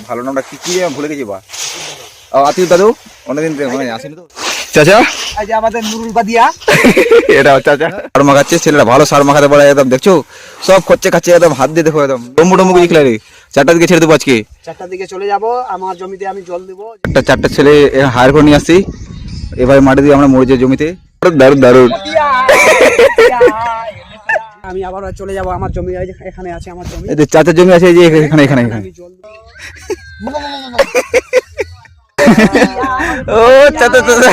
ভালো নামটা কি কি ভুলে গেছি বা আতিফ দাদু অনেকদিন আসেনি তো। চাচা এই যে আমাদের নুরুল বাদিয়া এটা চাচা সার মাখাচ্ছে, ছেলেরা ভালো সার মাখাতে পারে একদম, দেখছো সব খরচে খাচ্ছে একদম, হাত দিয়ে দেখো একদম ডম্বু ডম্বু কিছু খেলারে। 4টার দিকে ছেড়ে দেবো আজকে, 4টার দিকে চলে যাব, আমার জমিতে আমি জল দেবো। চারটা ছেলে হায়ার করে নিয়ে আসছি, এভাবে মাটি দিয়ে আমরা মরিচের জমিতে। দারুণ দারুণ। আমি আবার চলে যাব আমার জমি, এখানে আছে আমার জমি, এই যে চাচার জমি আছে, এই যে এখানে এখানে এখানে। ও চাচা চাচা,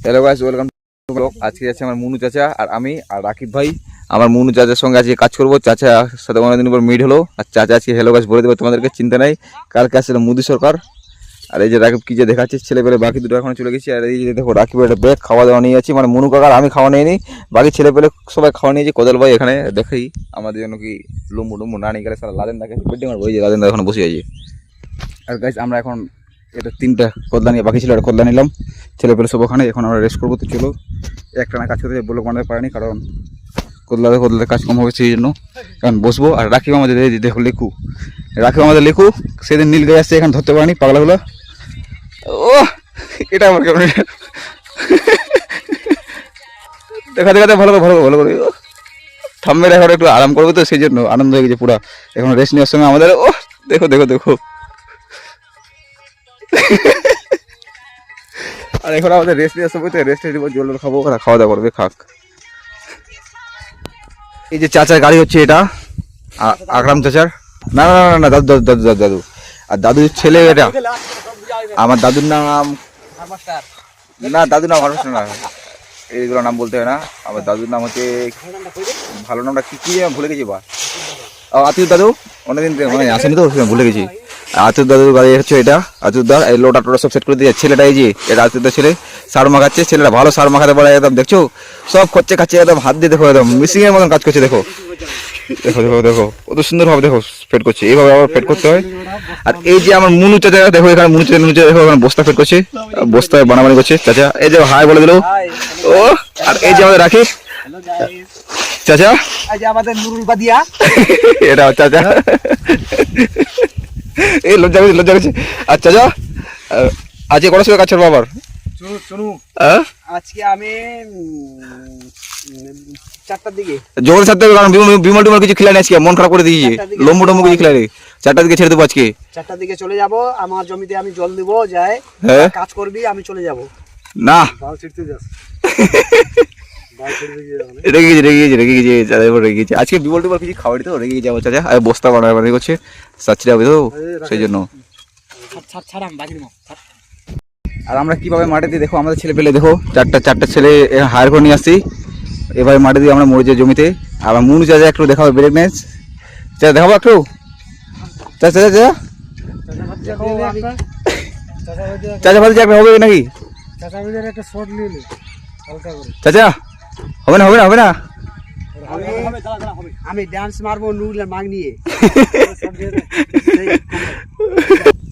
হ্যালো গাইস, ওয়েলকাম। আজকে আছে আমার মুনু চাচা আর আমি আর রাকিব ভাই। আমার মুনু চাচার সঙ্গে আজকে কাজ করবো, চাচার সাথে অনেকদিন পর মিট হলো। আর চাচা আজকে হ্যালো গাইস বলে দেবো তোমাদেরকে, চিন্তা নাই। কালকে আসছিল মোদী সরকার। আর এই যে রাকিব কি যে দেখাচ্ছে, ছেলেপেলে বাকি দুটো এখন চলে গেছি। আর এই যে দেখো রাকিবের একটা ব্যাগ খাওয়া দাওয়া নিয়ে যাচ্ছি, মানে মুনু কাকার আমি খাওয়া নিয়ে নিই, বাকি ছেলেপেলে সবাই খাওয়া নিয়েছি। কোদাল ভাই এখানে দেখেই আমাদের জন্য কি লম্বু ডম্বু না নিয়ে গেলে সারা লাদেন দেখে বিল্ডিং আর বই যে লাদেন এখন বসে আছে। আর গাইস আমরা এখন এটা 3টা কদলা নিয়ে বাকি ছিল, একটা কদলা নিলাম, ছেলেপেলে সব ওখানে। এখন আমরা রেস্ট করবো, তো চলো একটা না কাজ করতে ব্লক বানাতে পারিনি, কারণ কদলাতে কাজ কম হবে সেই জন্য। কারণ বসবো। আর রাকিব আমাদের দেখো লেখু, রাকিব আমাদের লেখু সেদিন নীল গায়ে আসছে, এখানে ধরতে পারিনি পাগলাগুলো। ও এটা আমার কেমন দেখা দেখাতে ভালো করে ভালো করে ভালো করে থামবে, এখন একটু আরাম করবো, তো সেই জন্য আনন্দ হয়ে গেছে পুরা। এখন রেস্ট নেওয়ার সময় আমাদের ও দেখো দেখো দেখো। আর এখন আমাদের রেস্ট নেওয়ার সময়, তো রেস্ট দিব, জল খাবো, ওরা খাওয়া দাওয়া করবে, খাক। এই যে চাচার গাড়ি হচ্ছে এটা, আকরাম চাচার। না না না না, দাদু দাদু দাদু দাদু দাদু। আর দাদুর ছেলে এটা, আমার দাদুর নাম না, দাদুর নাম হারমাস্টার না, এইগুলো নাম বলতে হয় না। আমার দাদুর নাম হচ্ছে, ভালো নামটা কি কি ভুলে গেছি বা আতিফ দাদু অনেকদিন আসেনি তো, ভুলে গেছি। আতিফ দাদুর গাড়ি হচ্ছে এটা, আতিফ দা এই লোটা টোটা সব সেট করে দিয়ে ছেলেটা, এই যে এটা আতিফ দার ছেলে সার মাখাচ্ছে, ছেলেরা ভালো সার মাখাতে পারে একদম, দেখছো সব খরচে খাচ্ছে একদম, হাত দিয়ে দেখো একদম মিসিং এর মতন কাজ করছে। দেখো দেখো দেখো দেখো কত সুন্দর ভাবে দেখো ফেট করছে, এইভাবে আবার ফেট করতে হয়। আর এই যে আমার মুনু চাচা দেখো, এখানে মুনু চাচা দেখো এখানে বস্তা ফেট করছে, বস্তায় বানাবানি করছে চাচা। এই যে হাই বলে দিল ও। আর এই যে আমাদের রাখি চাচা, এই যে আমাদের নুরুল বাদিয়া এটা চাচা, এই লজ্জা করছে লজ্জা করছে। আর চাচা আজকে কটার সময় কাজ করবো আবার? আজকে আমি 4টার দিকে জোরে ছাড়তে হবে, কারণ বিমল টিমল কিছু খেলা নেই আজকে, মন খারাপ করে দিয়েছে, লম্বু টম্বু কিছু খেলা নেই। 4টার দিকে ছেড়ে দেবো আজকে, 4টার দিকে চলে যাব, আমার জমিতে আমি জল দেবো, যাই কাজ করবি, আমি চলে যাব না। রেগে গেছে রেগে গেছে রেগে গেছে চাচা, রেগে গেছে আজকে। বিমল টিমল কিছু খাওয়াই তো, রেগে গেছে আমার চাচা। আর বস্তা বানাবানি করছে, চাচ্ছি হবে তো সেই জন্য। আর আমরা কিভাবে মাটি দিয়ে দেখো, আমাদের ছেলে পেলে দেখো, চারটা ছেলে হায়ার করে নিয়ে আসছি, এভাবে মাটি দিয়ে আমরা মরিচের জমিতে। আর মুনু চাচা একটু দেখাবো ব্রেক নেস, চাচা দেখাবো একটু, চাচা চাচা চাচা ভাবছি একটা হবে নাকি চাচা? হবে না হবে না হবে না, আমি ডান্স মারবো নুরুলের মাগ নিয়ে।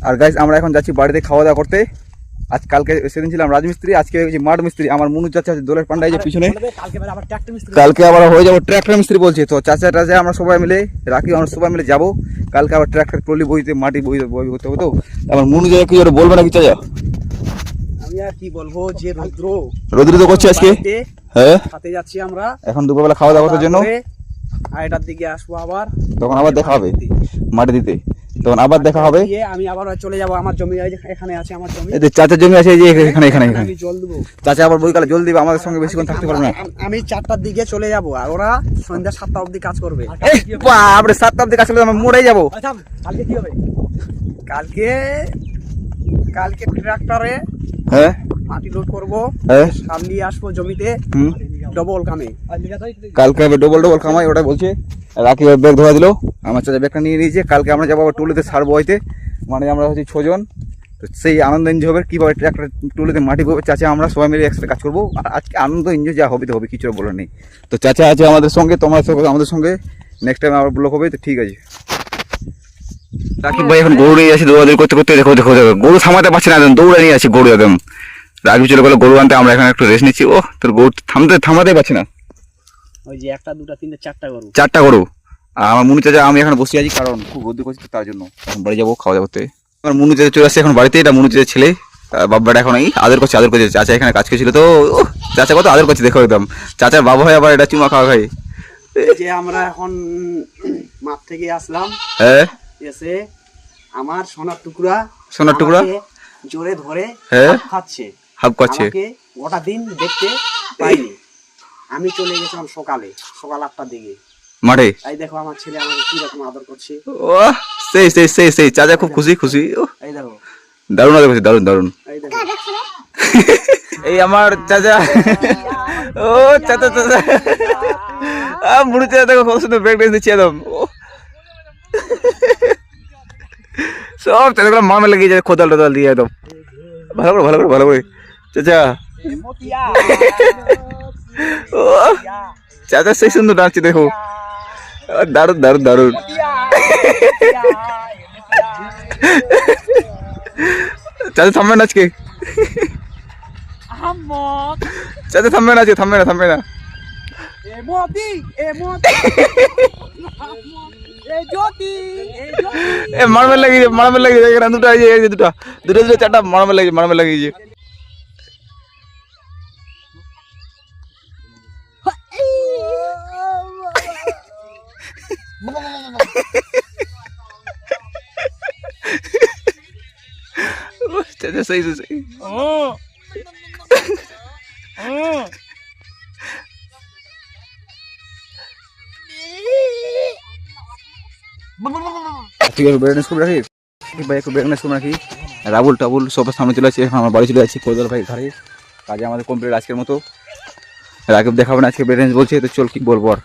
আর গাইস আমরা এখন যাচ্ছি বাড়িতে খাওয়া দাওয়া করতে। আজ কালকে সেদিন ছিলাম রাজমিস্ত্রি, আজকে হয়েছে মাঠ মিস্ত্রি। আমার মুনু চাচা দোলের পান্ডাই যে পিছনে, কালকে আবার হয়ে যাবো ট্র্যাক্টর মিস্ত্রি বলছে। তো চাচা টাচা আমরা সবাই মিলে রাখি, আমরা সবাই মিলে যাবো কালকে আবার ট্র্যাক্টর ট্রলি বইতে মাটি বই করতে হবে। তো আমার মুনু চাচা কি বলবে নাকি চাচা? আমি আর কি বলবো, যে রোদ্র তো করছে আজকে। হ্যাঁ হাতে যাচ্ছি আমরা এখন দুপুরবেলা খাওয়া দাওয়া করার জন্য, 8টার দিকে আসবো আবার, তখন আবার দেখা হবে মাটি দিতে, তখন আবার দেখা হবে। আমি আবার চলে যাব আমার জমি, এখানে আছে আমার জমি, এই যে চাচার জমি আছে, এই যে এখানে এখানে এখানে আমি জল দেবো। চাচা আবার বইকালে জল দিবে, আমাদের সঙ্গে বেশিক্ষণ থাকতে পারবে না। আমি 4টার দিকে চলে যাব, আর ওরা সন্ধ্যা 7টা অবধি কাজ করবে। বাপরে 7টা অবধি কাজ করলে আমরা মরেই যাবো। কালকে কি হবে? কালকে ট্রাক্টরে হ্যাঁ মাটি লোড করবো, হ্যাঁ সার নিয়ে আসবো জমিতে, ডবল কামে। কালকে হবে ডবল ডবল কামাই, ওটা বলছে। রাকিব ব্যাগ ধরা দিল, আমার চাচা ব্যাগটা নিয়ে নিয়েছে। কালকে আমরা যাবো আবার টুলিতে সার বইতে, মানে আমরা হচ্ছে 6 জন। তো সেই আনন্দ এনজয় হবে, কীভাবে ট্র্যাক্টর টুলিতে মাটি বইবে চাচা আমরা সবাই মিলে একসাথে কাজ করবো। আর আজকে আনন্দ এনজয় যা হবে তো হবে, কিছু বলার নেই। তো চাচা আছে আমাদের সঙ্গে, তোমরা আমাদের সঙ্গে, নেক্সট টাইম আবার ব্লক হবে। তো ঠিক আছে। রাকিব ভাই এখন গরু নিয়ে আসি, দৌড়াদৌড়ি করতে করতে দেখো দেখো দেখো গরু থামাতে পারছি না, একদম দৌড়ে নিয়ে আসি গরু একদম। রাকিব চলে গেলো গরু আনতে, আমরা এখানে একটু রেস্ট নিচ্ছি। ও তোর গরু থামাতে পারছি না, ওই যে 1টা 2টা 3টা 4টা গরু, 4টা গরু। আর আমার মুনু চাচা আমি এখন বসে আছি, কারণ খুব রোদ্দুর করছি, তার জন্য এখন বাড়ি যাবো খাওয়া দাওয়া করতে। আমার মুনু চাচা চলে আসছে এখন বাড়িতে, এটা মুনু চাচার ছেলে। বাবাটা এখন এই আদর করছে। চাচা এখানে কাজ করছিল তো, চাচা কত আদর করছে দেখো একদম। চাচার বাবা হয় আবার এটা চুমা খাওয়া খাই। যে আমরা এখন মাঠ থেকে আসলাম, হ্যাঁ এসে আমার সোনার টুকরা আমাকে জোরে ধরে হ্যাঁ খাচ্ছে, হাফ করছে। আমাকে গোটা দিন দেখতে পাইনি। আমি চলে গেছিলাম সকাল 8টার দিকে মাঠে। এই দেখো আমার ছেলে আমাকে কি রকম আদর করছে। ও সেই চাচা খুব খুশি। এই দেখো দারুণ আদর করছে, দারুণ। এই দেখো এই আমার চাচা, ও চাচা মুড়ি চাচা দেখো কত সুন্দর ব্রেক ড্যান্স দিচ্ছে একদম। সব চাচাগুলো মামে লেগে যায় কোদাল টোদাল দিয়ে একদম। ভালো করে চাচা। ও চাচা সেই সুন্দর ডান্সছে দেখো, দারুণ। চাচা থামবে না আজকে, চাচা থামবে না। মারমেল লাগিয়েছে এখানে দুটো চারটা মারমেল লাগিয়েছে। চাচা সেই রাবুল টাবুল সব সামনে চলে আসছে, আমার বাড়ি চলে যাচ্ছে কোদাল ভাই ঘরে। কাজে আমাদের কমপ্লিট আজকের মতো। রাকিব দেখাবে না আজকে ব্রেক ড্যান্স বলছে, তো চল কি বলবো আর।